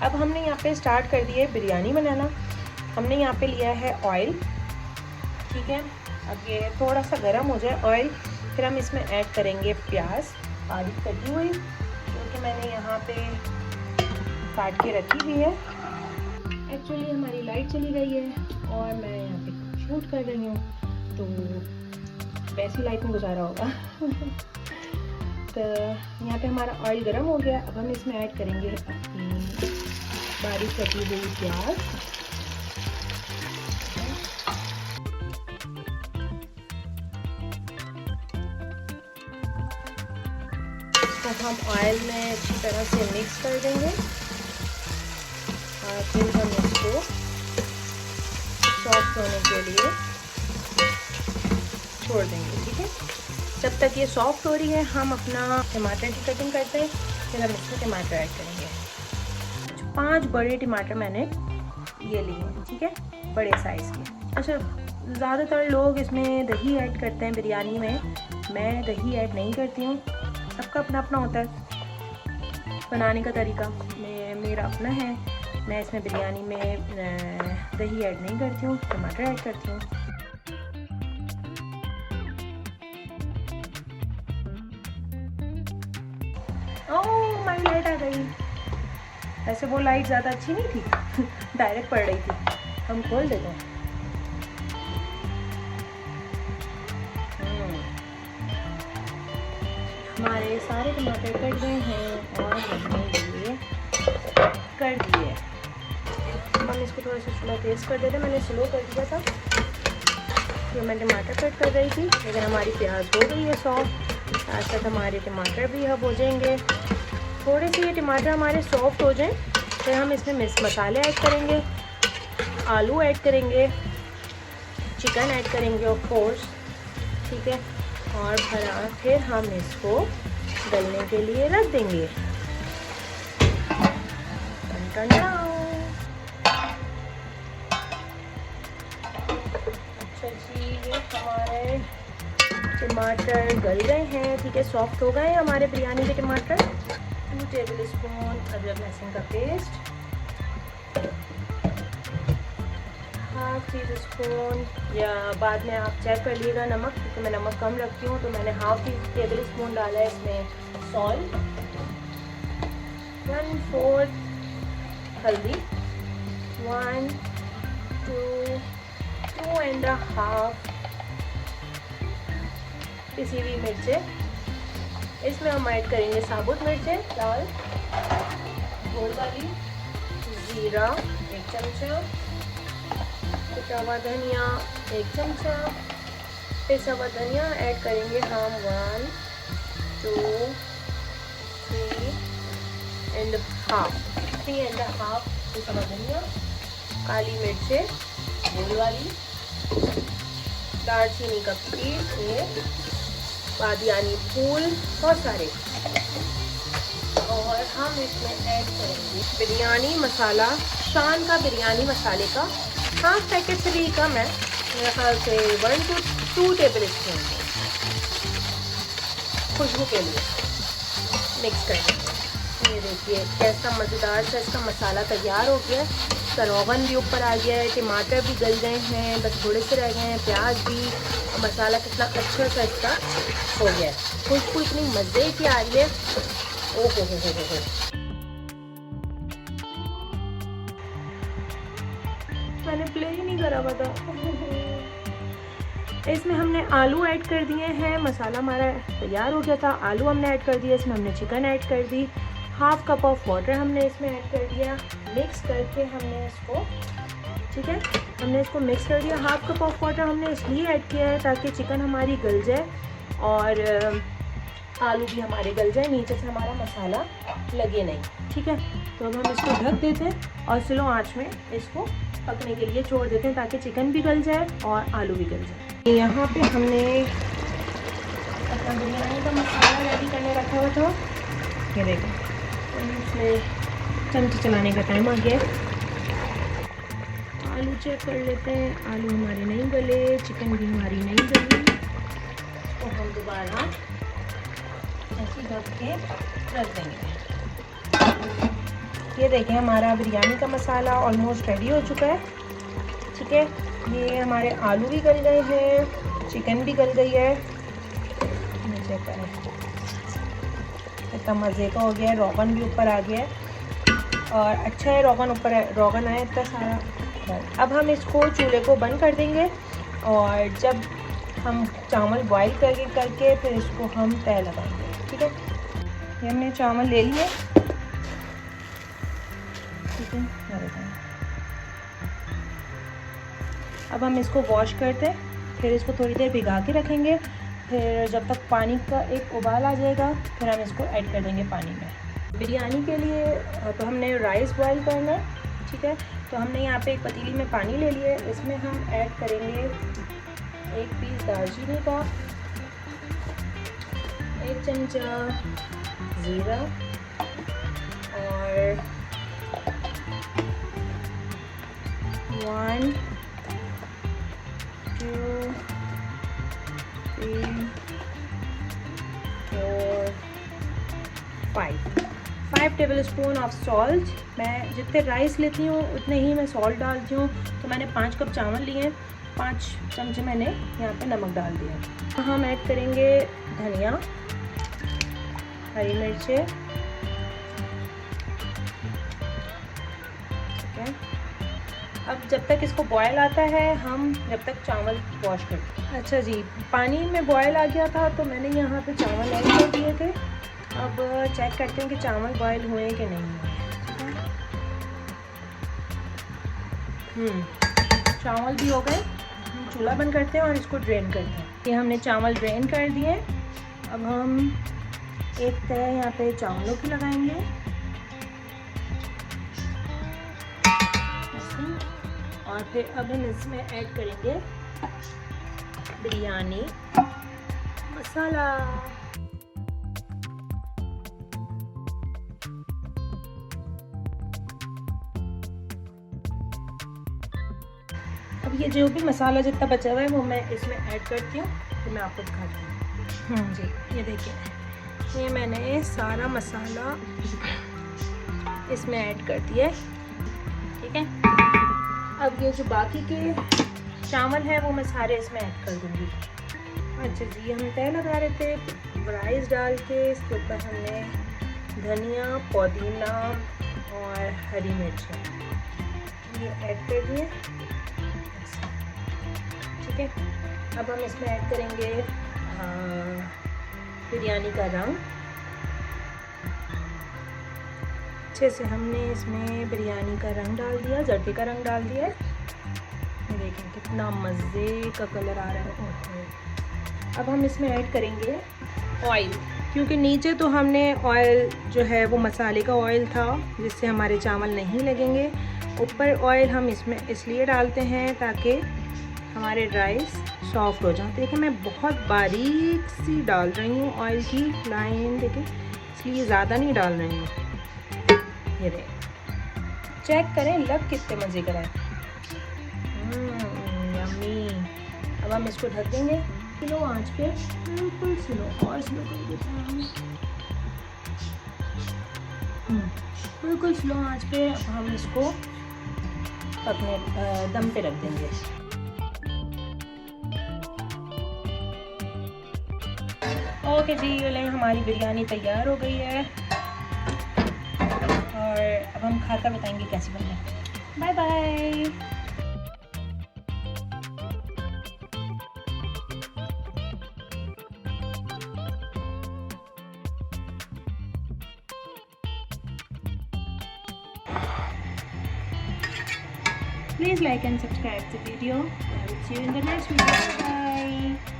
अब हमने यहाँ पे स्टार्ट कर दिया है बिरयानी बनाना। हमने यहाँ पे लिया है ऑयल, ठीक है। अब ये थोड़ा सा गर्म हो जाए ऑयल, फिर हम इसमें ऐड करेंगे प्याज बारीक कटी हुई, जो कि मैंने यहाँ पे काट के रखी हुई है। एक्चुअली हमारी लाइट चली गई है और मैं यहाँ पे शूट कर रही हूँ, तो वैसी लाइट में गुजारा होगा। तो यहाँ पे हमारा ऑयल गर्म हो गया। अब हम इसमें ऐड करेंगे अपनी बारीक कटी हुई प्याज। तो हम ऑयल में अच्छी तरह से मिक्स कर देंगे और फिर हम इसको सॉफ्ट होने के लिए छोड़ देंगे, ठीक है। जब तक ये सॉफ्ट हो रही है हम अपना टमाटर की कटिंग करते हैं, फिर हम इसमें टमाटर ऐड करेंगे। 5 बड़े टमाटर मैंने ये लिए हैं, ठीक है, बड़े साइज़ के। अच्छा, ज़्यादातर लोग इसमें दही ऐड करते हैं बिरयानी में, मैं दही ऐड नहीं करती हूँ। सबका अपना अपना होता है बनाने का तरीका, मेरा अपना है। मैं इसमें बिरयानी में दही ऐड नहीं करती हूँ, टमाटर ऐड करती हूँ। ओह, हमारी लाइट आ गई। ऐसे वो लाइट ज़्यादा अच्छी नहीं थी, डायरेक्ट पड़ रही थी। हम खोल देते हैं। हमारे सारे टमाटर कट गए हैं और हमने ये कर दिए। हम इसको थोड़ा सा चूल्हा तेज़ कर देते हैं, मैंने स्लो कर दिया था फिर मैं टमाटर कट कर रही थी। लेकिन हमारी प्याज हो गई है सॉफ्ट, साथ साथ हमारे टमाटर भी अब हो जाएंगे। थोड़े से ये टमाटर हमारे सॉफ्ट हो जाएं, फिर हम इसमें मिक्स मसाले ऐड करेंगे, आलू ऐड करेंगे, चिकन ऐड करेंगे ऑफ कोर्स, ठीक है। और फिर हम इसको गलने के लिए रख देंगे। अच्छा जी, ये हमारे टमाटर गल गए हैं, ठीक है, सॉफ्ट हो गए हैं हमारे बिरयानी के टमाटर। 2 टेबल स्पून अदरक लहसुन का पेस्ट, 1/2 टीस्पून, या बाद में आप चेक कर लीजिएगा नमक, क्योंकि मैं नमक कम रखती हूँ, तो मैंने 1/2 टेबल स्पून डाला है इसमें सॉल्ट। 1/4 हल्दी, 1, 2, 2.5 पिसी हुई मिर्चें। इसमें हम ऐड करेंगे साबुत मिर्चें लाल, गोल वाली, जीरा 1 चमचा, पिसा हुआ धनिया 1 चमचा। पिसा हुआ धनिया ऐड करेंगे हम 1, 2, 3.5 पिसा हुआ धनिया। काली मिर्चें गोल वाली, दालचीनी का पीस, ये बादियानी फूल, बहुत सारे। और हम इसमें ऐड करेंगे बिरयानी मसाला, शान का बिरयानी मसाले का 1/2 पैकेट से भी कम है, मेरे ख्याल से 1 to 2 टेबल स्पून खुशबू के लिए मिक्स कर देंगे। ये देखिए कैसा मज़ेदार सा इसका मसाला तैयार हो गया है। रोगन भी ऊपर आ गया है, टमाटर भी गल गए हैं, बस थोड़े से रह गए हैं, प्याज भी, और मसाला कितना अच्छा सा इसका हो गया है। खुशबू इतनी मज़े की आ रही है, ओह हो। मैंने प्ले ही नहीं करा पता। इसमें हमने आलू ऐड कर दिए हैं, मसाला हमारा तैयार हो गया था, आलू हमने ऐड कर दिया, इसमें हमने चिकन ऐड कर दी, 1/2 कप ऑफ वाटर हमने इसमें ऐड कर दिया, मिक्स करके हमने इसको, ठीक है, हमने इसको मिक्स कर दिया। 1/2 कप ऑफ वाटर हमने इसलिए ऐड किया है ताकि चिकन हमारी गल जाए और आलू भी हमारे गल जाए, नीचे से हमारा मसाला लगे नहीं, ठीक है। तो अब हम इसको ढक देते हैं और स्लो आंच में इसको पकने के लिए छोड़ देते हैं ताकि चिकन भी गल जाए और आलू भी गल जाए। यहाँ पे हमने अपना बिरयानी का मसाला रेडी करने रखा हुआ था, ये देखो, इसमें चमचे चलाने का टाइम आ गया। आलू चेक कर लेते हैं, आलू हमारे नहीं गले, चिकन भी हमारी नहीं गली, तो हम दोबारा ऐसे ढक के रख देंगे। ये देखें हमारा बिरयानी का मसाला ऑलमोस्ट रेडी हो चुका है। ठीक है, ये हमारे आलू भी गल गए हैं, चिकन भी गल गई है। नीचे करें, इतना मज़े का हो गया है, रोगन भी ऊपर आ गया है और अच्छा है रोगन ऊपर है, रोगन आया इतना सारा। अब हम इसको चूल्हे को बंद कर देंगे और जब हम चावल बॉईल करके फिर इसको हम तय लगाएंगे। ठीक है, ये हमने चावल ले लिए। ठीक है, अब हम इसको वॉश करते हैं, फिर इसको थोड़ी देर भिगा के रखेंगे। फिर जब तक पानी का एक उबाल आ जाएगा फिर हम इसको ऐड कर देंगे पानी में। बिरयानी के लिए तो हमने राइस बॉईल करना है। ठीक है, तो हमने यहाँ पे एक पतीली में पानी ले लिया है, इसमें हम ऐड करेंगे 1 पीस दालचीनी का, 1 चमचा ज़ीरा और 1 2 3 4 5 टेबल स्पून ऑफ सॉल्ट। मैं जितने राइस लेती हूँ उतने ही मैं सॉल्ट डालती हूँ। तो मैंने 5 कप चावल लिए हैं, 5 चमचे मैंने यहाँ पे नमक डाल दिया। हम ऐड करेंगे धनिया, हरी मिर्चें। ठीक है, अब जब तक इसको बॉयल आता है हम जब तक चावल वॉश करते हैं। अच्छा जी, पानी में बॉयल आ गया था तो मैंने यहाँ पे चावल ऐड कर दिए थे। अब चेक करते हैं कि चावल बॉयल हुए कि नहीं हुए। चावल भी हो गए। चूल्हा बंद करते हैं और इसको ड्रेन करते हैं। ये हमने चावल ड्रेन कर दिए। अब हम एक तरह यहाँ पे चावलों की लगाएंगे और फिर अब हम इसमें ऐड करेंगे बिरयानी मसाला। अब ये जो भी मसाला जितना बचा हुआ है वो मैं इसमें ऐड करती हूँ, तो मैं आपको दिखाती हूँ। जी, ये देखिए, ये मैंने सारा मसाला इसमें ऐड कर दिया है। ठीक है, अब ये जो बाकी के चावल हैं वो मैं सारे इसमें ऐड कर दूँगी। अच्छा जी, हम तय लगा रहे थे राइस डाल के, इसके ऊपर हमने धनिया, पुदीना और हरी मिर्च ये ऐड कर दिए। ठीक है, अब हम इसमें ऐड करेंगे बिरयानी का रंग। अच्छे से हमने इसमें बिरयानी का रंग डाल दिया, जर्दी का रंग डाल दिया है। देखें कितना मज़े का कलर आ रहा है। अब हम इसमें ऐड करेंगे ऑयल, क्योंकि नीचे तो हमने ऑयल जो है वो मसाले का ऑयल था जिससे हमारे चावल नहीं लगेंगे। ऊपर ऑयल हम इसमें इसलिए डालते हैं ताकि हमारे राइस सॉफ्ट हो जाते हैं। मैं बहुत बारीक सी डाल रही हूँ ऑयल की लाइन, देखिए, इसलिए ज़्यादा नहीं डाल रही हूँ। ये देखें, चेक करें लग कितने मज़े का है। यम्मी। अब हम इसको ढक देंगे स्लो आंच पे, बिल्कुल स्लो, और स्लो कर देते हैं बिल्कुल स्लो आंच पे। अब हम इसको पकने दम पे रख देंगे। ओके जी, ये हमारी बिरयानी तैयार हो गई है और अब हम खाकर बताएंगे कैसी बनी है। Bye bye. Please like and subscribe the video. I will see you in the next video. Bye.